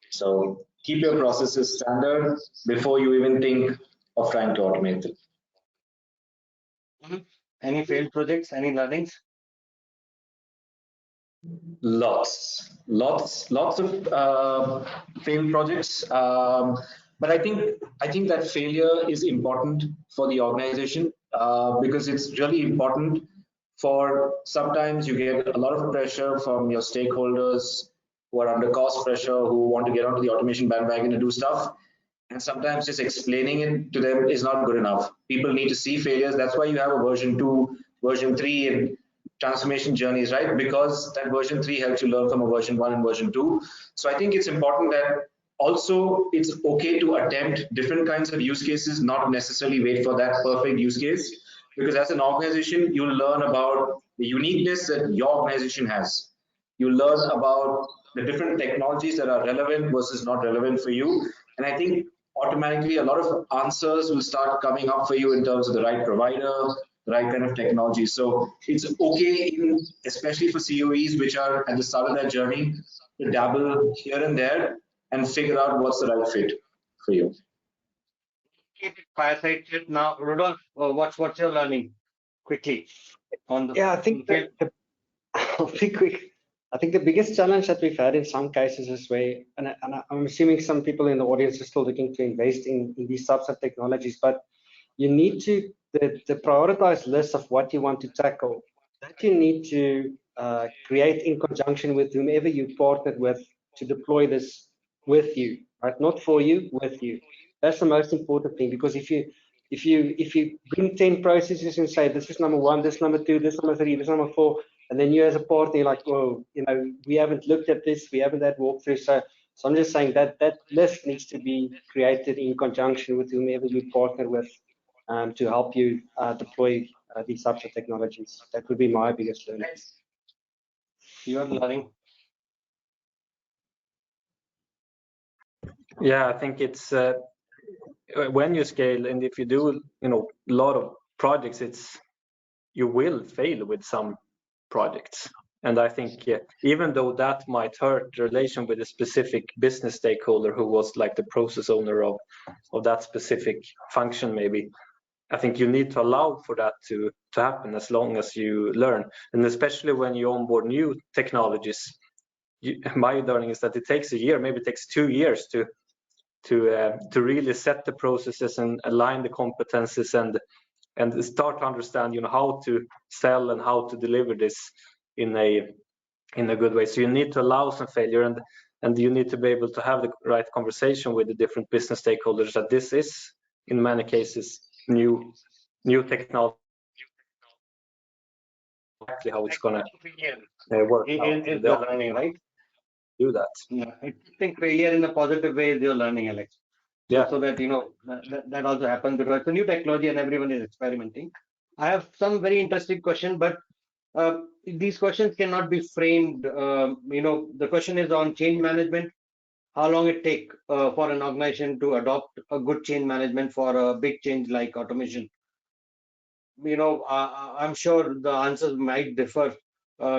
So keep your processes standard before you even think of trying to automate them. Any failed projects, any learnings? Lots of failed projects. But I think that failure is important for the organization because it's really important for sometimes you get a lot of pressure from your stakeholders who are under cost pressure, who want to get onto the automation bandwagon and do stuff. And sometimes just explaining it to them is not good enough. People need to see failures. That's why you have a version 2, version 3, and transformation journeys, right? Because that version 3 helps you learn from a version 1 and version 2. So I think it's important that also it's okay to attempt different kinds of use cases, not necessarily wait for that perfect use case. Because as an organization, you'll learn about the uniqueness that your organization has. You learn about the different technologies that are relevant versus not relevant for you. And I think automatically a lot of answers will start coming up for you in terms of the right provider, the right kind of technology. So it's okay, especially for COEs which are at the start of their journey, to dabble here and there and figure out what's the right fit for you. Fireside chat now. Rudolph, what's your learning quickly on the Yeah, I think I'll be quick. I think the biggest challenge that we've had in some cases is where, and I'm assuming some people in the audience are still looking to invest in these types of technologies, but you need to, the prioritized list of what you want to tackle, that you need to create in conjunction with whomever you partnered with to deploy this with you, right? Not for you, with you. That's the most important thing, because if you bring 10 processes and say, this is number 1, this number 2, this number 3, this number 4, and then you as a partner, you're like, oh, we haven't looked at this, we haven't had walkthrough. So I'm just saying that that list needs to be created in conjunction with whomever you partner with to help you deploy these types of technologies. That would be my biggest learning. Your learning. Yeah, I think it's when you scale, and if you do, a lot of projects, you will fail with some projects. And I think even though that might hurt the relation with a specific business stakeholder who was like the process owner of that specific function, maybe, I think you need to allow for that to happen as long as you learn. And especially when you onboard new technologies, my learning is that it takes a year, maybe it takes 2 years to really set the processes and align the competences and start to understand how to sell and how to deliver this in a good way. So you need to allow some failure, and you need to be able to have the right conversation with the different business stakeholders that this is in many cases new technology, exactly how it's going to work out. Is your learning, right? Do that. Yeah, I think failure in a positive way is your learning, Alex. Yeah. So that that also happens because it's a new technology and everyone is experimenting. I have some very interesting question, but these questions cannot be framed. The question is on change management. How long it take for an organization to adopt a good change management for a big change like automation? I'm sure the answers might differ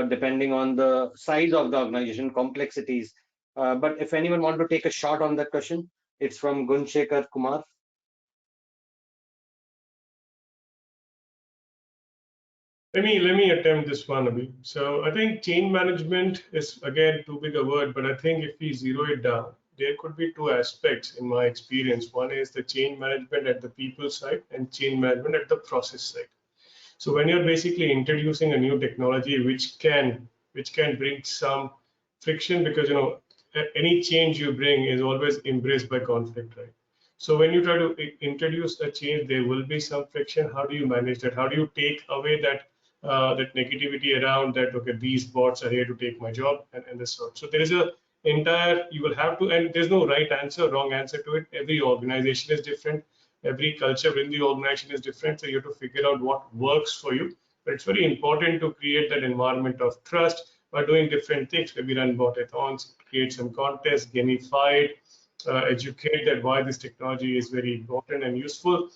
depending on the size of the organization, complexities. But if anyone want to take a shot on that question, it's from Gunshekar Kumar. Let me attempt this one, Abhi. So I think change management is again too big a word, but I think if we zero it down, there could be 2 aspects in my experience. One is the change management at the people side and change management at the process side. So when you're basically introducing a new technology which can bring some friction, because any change you bring is always embraced by conflict, right? So when you try to introduce a change, there will be some friction. How do you manage that? How do you take away that negativity around that? Okay, these bots are here to take my job and this sort. So there is a entire, you will have to, and there's no right answer, wrong answer to it. Every organization is different. Every culture within the organization is different. So you have to figure out what works for you. But it's very important to create that environment of trust by doing different things. Maybe run botathons, create some contests, gamified, educate that why this technology is very important and useful.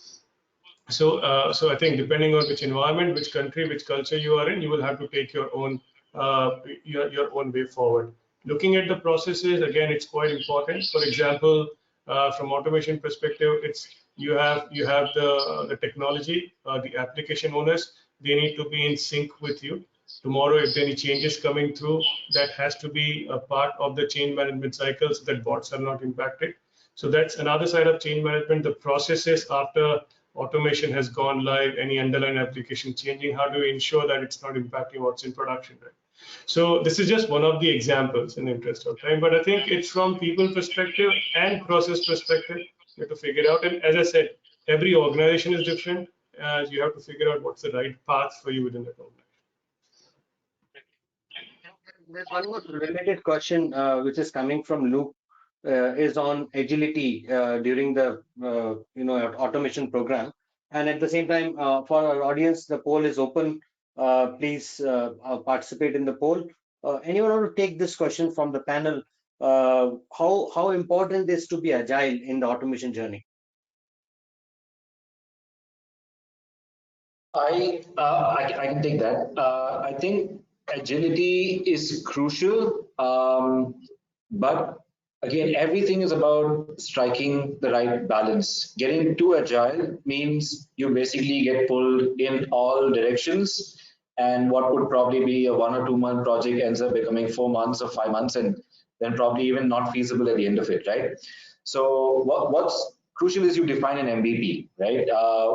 So I think depending on which environment, which country, which culture you are in, you will have to take your own way forward. Looking at the processes, again, it's quite important. For example, from automation perspective, it's you have the technology, the application owners, they need to be in sync with you. Tomorrow, if any changes coming through, that has to be a part of the change management cycle so that bots are not impacted. So that's another side of change management, the processes after automation has gone live, any underlying application changing, how do we ensure that it's not impacting what's in production, right? So this is just one of the examples in the interest of time, but I think it's from people perspective and process perspective, you have to figure it out. And as I said, every organization is different. You have to figure out what's the right path for you within that organization. There's one more related question which is coming from Luke, is on agility during the automation program. And at the same time, for our audience, the poll is open. Please participate in the poll. Anyone want to take this question from the panel? How important is to be agile in the automation journey? I can take that. I think agility is crucial, but again, everything is about striking the right balance. Getting too agile means you basically get pulled in all directions, and what would probably be a 1 or 2 month project ends up becoming 4 months or 5 months, and then probably even not feasible at the end of it, right? So what's crucial is you define an MVP, right?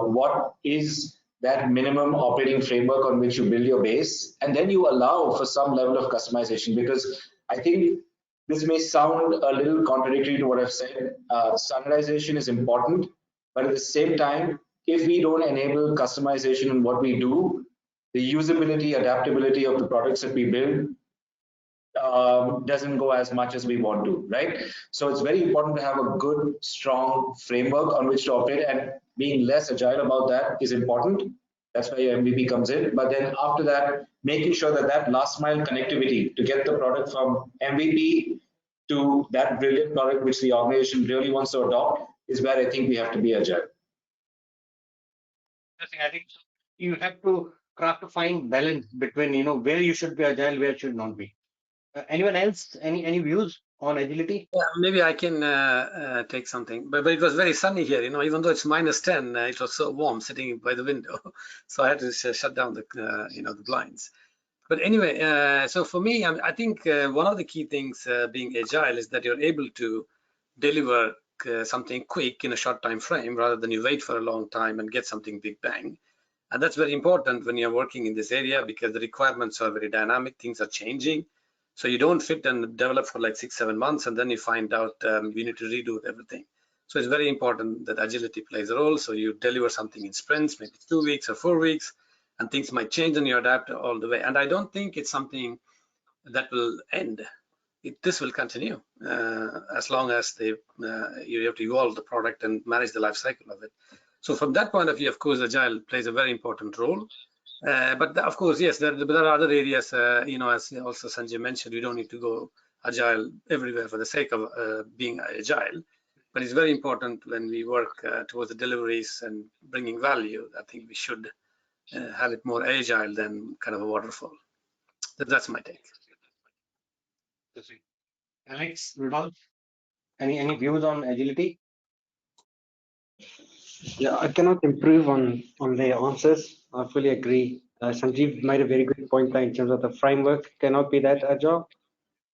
What is that minimum operating framework on which you build your base, and then you allow for some level of customization, because I think this may sound a little contradictory to what I've said. Standardization is important, but at the same time, if we don't enable customization in what we do, the usability, adaptability of the products that we build doesn't go as much as we want to, right? So it's very important to have a good, strong framework on which to operate, and being less agile about that is important. That's where your MVP comes in. But then after that, making sure that that last mile connectivity to get the product from MVP to that brilliant product which the organization really wants to adopt is where I think we have to be agile. I think you have to craft a fine balance between where you should be agile, where should not be. Anyone else? Any views on agility? Yeah, maybe I can take something, but it was very sunny here. Even though it's -10, it was so warm sitting by the window, so I had to shut down the the blinds. But anyway, so for me, I think one of the key things being agile is that you're able to deliver something quick in a short time frame rather than you wait for a long time and get something big bang. And that's very important when you're working in this area, because the requirements are very dynamic, things are changing. So you don't fit and develop for like 6-7 months, and then you find out you need to redo everything. So it's very important that agility plays a role. So you deliver something in sprints, maybe 2 weeks or 4 weeks, and things might change and you adapt all the way. And I don't think it's something that will end. This will continue as long as you have to evolve the product and manage the life cycle of it. So from that point of view, of course, agile plays a very important role. But of course, yes, there are other areas, as also Sanjeev mentioned, we don't need to go agile everywhere for the sake of being agile. But it's very important when we work towards the deliveries and bringing value. I think we should have it more agile than kind of a waterfall. That's my take. Alex, Rudolph, any views on agility? Yeah, I cannot improve on their answers. I fully agree. Sanjeev made a very good point there in terms of the framework cannot be that agile,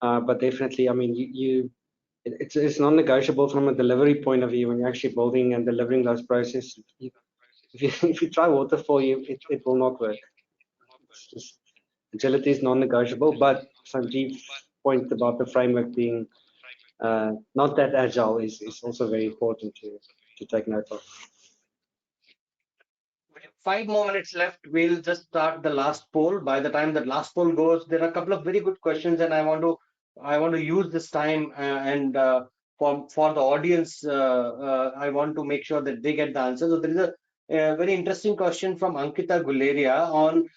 but definitely, I mean, it's non-negotiable from a delivery point of view when you're actually building and delivering those processes. If you try waterfall, it will not work. It's just, agility is non-negotiable, but Sanjeev's point about the framework being not that agile is also very important to take note of. 5 more minutes left. We'll just start the last poll. By the time that last poll goes, there are a couple of very good questions, and I want to use this time and for the audience, I want to make sure that they get the answer. So there is a very interesting question from Ankita Guleria on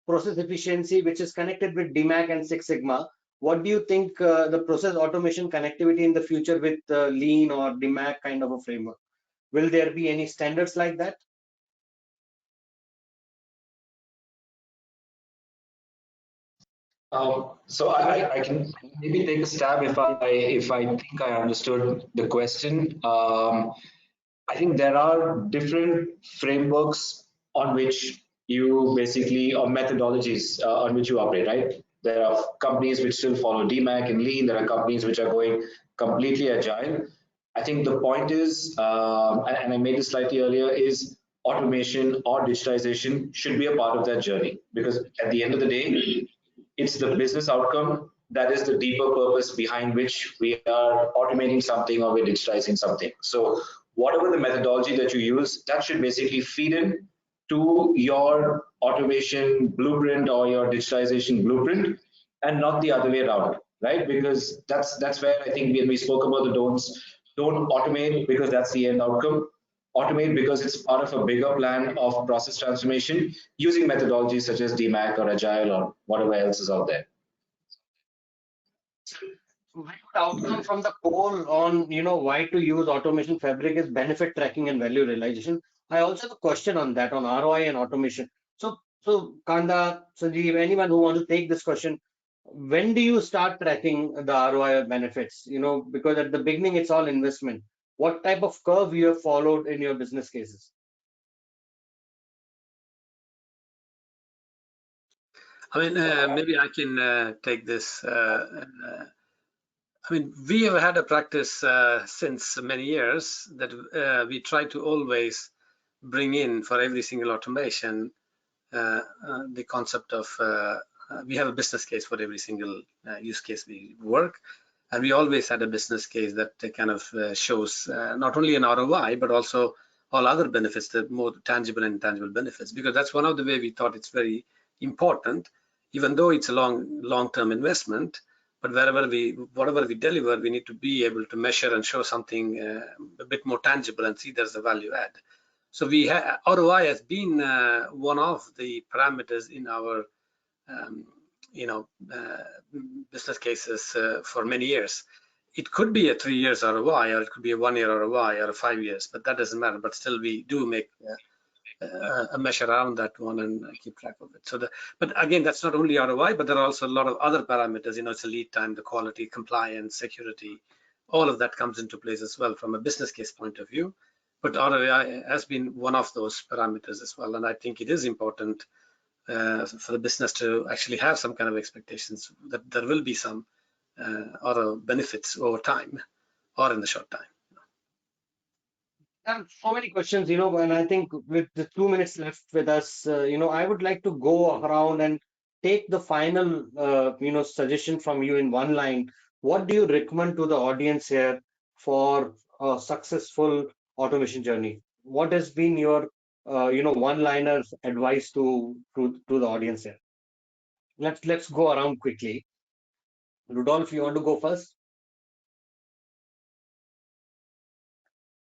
process efficiency, which is connected with DMAC and Six Sigma. What do you think the process automation connectivity in the future with Lean or DMAC kind of a framework? Will there be any standards like that? So I can maybe take a stab if I think I understood the question. I think there are different frameworks on which you basically, or methodologies on which you operate, right? There are companies which still follow DMAC and Lean. There are companies which are going completely agile. I think the point is, and I made this slightly earlier, is automation or digitization should be a part of that journey, because at the end of the day, it's the business outcome that is the deeper purpose behind which we are automating something or we're digitizing something. So whatever the methodology that you use, that should basically feed in to your automation blueprint or your digitization blueprint, and not the other way around, right? Because that's where I think when we spoke about the don'ts, don't automate because that's the end outcome. Automate because it's part of a bigger plan of process transformation using methodologies such as DMAC or Agile or whatever else is out there. Very good outcome from the poll on why to use automation fabric is benefit tracking and value realization. I also have a question on that, on ROI and automation. So Kanda, Sanjeev, anyone who wants to take this question, when do you start tracking the ROI benefits? Because at the beginning it's all investment. What type of curve you have followed in your business cases? I mean, maybe I can take this. I mean, we have had a practice since many years that we try to always bring in for every single automation the concept of we have a business case for every single use case we work, and we always had a business case that kind of shows not only an ROI but also all other benefits, the more tangible and intangible benefits, because that's one of the way we thought it's very important, even though it's a long-term investment. But whatever we deliver, we need to be able to measure and show something a bit more tangible and see there's a value add. So ROI has been one of the parameters in our business cases for many years. It could be a 3 years ROI, or it could be a 1 year ROI, or 5 years, but that doesn't matter. But still, we do make a measure around that one and keep track of it. But again, that's not only ROI, but there are also a lot of other parameters. It's the lead time, the quality, compliance, security, all of that comes into place as well from a business case point of view. But ROI has been one of those parameters as well, and I think it is important for the business to actually have some kind of expectations that there will be some other benefits over time or in the short time. There are so many questions, and I think with the 2 minutes left with us, I would like to go around and take the final, suggestion from you in one line. What do you recommend to the audience here for a successful automation journey? What has been your, one-liner advice to the audience here? Let's go around quickly. Rudolph, you want to go first?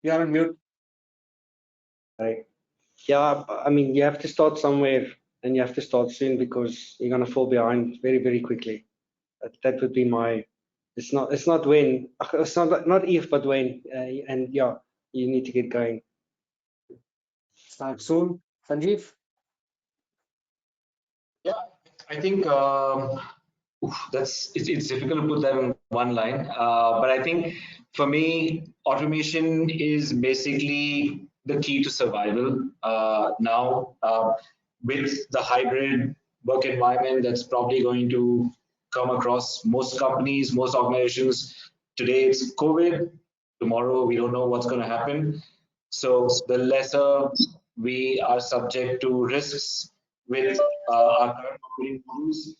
You're on mute. Right. Yeah, I mean, you have to start somewhere and you have to start soon, because you're going to fall behind very, very quickly. That would be my, it's not when, it's not if, but when, and yeah, you need to get going. Start soon. Sanjeev? Yeah, I think it's difficult to put that in one line, but I think for me, automation is basically the key to survival now. With the hybrid work environment that's probably going to come across most companies, most organizations. Today it's COVID, tomorrow we don't know what's going to happen. So the lesser we are subject to risks with our current operating models,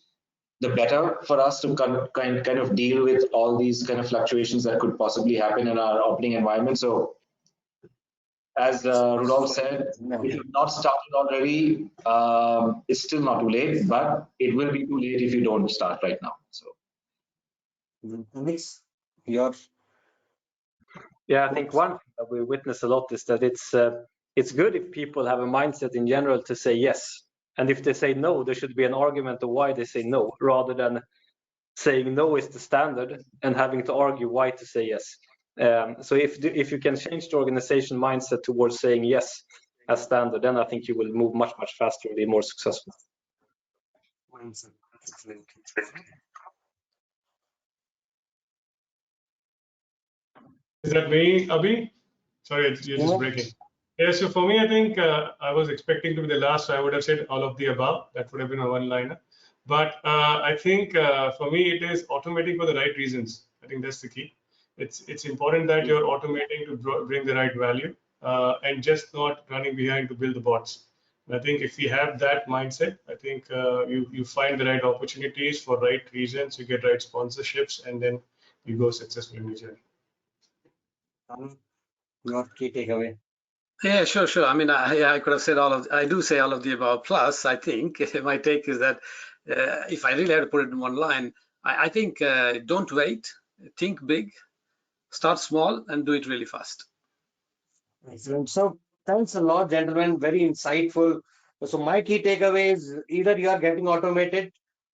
the better for us to kind of deal with all these kind of fluctuations that could possibly happen in our operating environment. So as Rudolph said, if you've not started already, it's still not too late, but it will be too late if you don't start right now. So, Alex, yours. Yeah, I think one thing that we witness a lot is that it's good if people have a mindset in general to say yes, and if they say no, there should be an argument of why they say no, rather than saying no is the standard and having to argue why to say yes. So if you can change the organization mindset towards saying yes as standard, then I think you will move much faster and be more successful. Excellent. Is that me, Abhi? Sorry, you're just breaking. Yeah, so for me, I think I was expecting to be the last, so I would have said all of the above. That would have been a one-liner. But I think for me, it is automating for the right reasons. I think that's the key. It's important that you're automating to bring the right value and just not running behind to build the bots. And I think if you have that mindset, I think you find the right opportunities for right reasons, you get right sponsorships, and then you go successful in your journey. Your key takeaway. Yeah, sure. I mean, I could have said I do say all of the above. Plus, I think my take is that if I really had to put it in one line, I think don't wait, think big, start small, and do it really fast. Excellent. So thanks a lot, gentlemen. Very insightful. So my key takeaway is either you are getting automated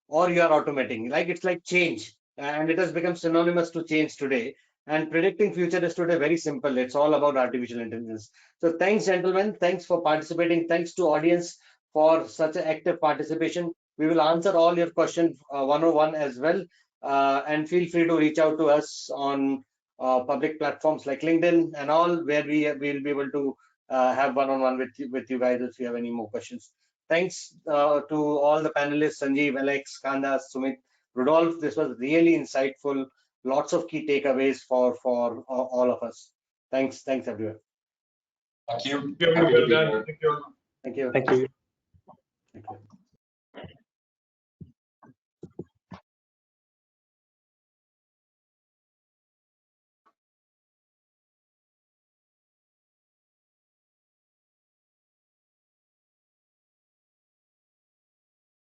or you are automating. Like it's like change, and it has become synonymous to change today. And predicting future is today very simple. It's all about artificial intelligence. So thanks, gentlemen. Thanks for participating. Thanks to audience for such an active participation. We will answer all your questions one-on-one as well. And feel free to reach out to us on public platforms like LinkedIn and all, where we'll be able to have one-on-one with you guys if you have any more questions. Thanks to all the panelists, Sanjeev, Alex, Kanda, Sumeet, Rudolph. This was really insightful. Lots of key takeaways for all of us. Thanks everyone. Thank you. Well done. Thank you. Thank you. Thank you. Thank you.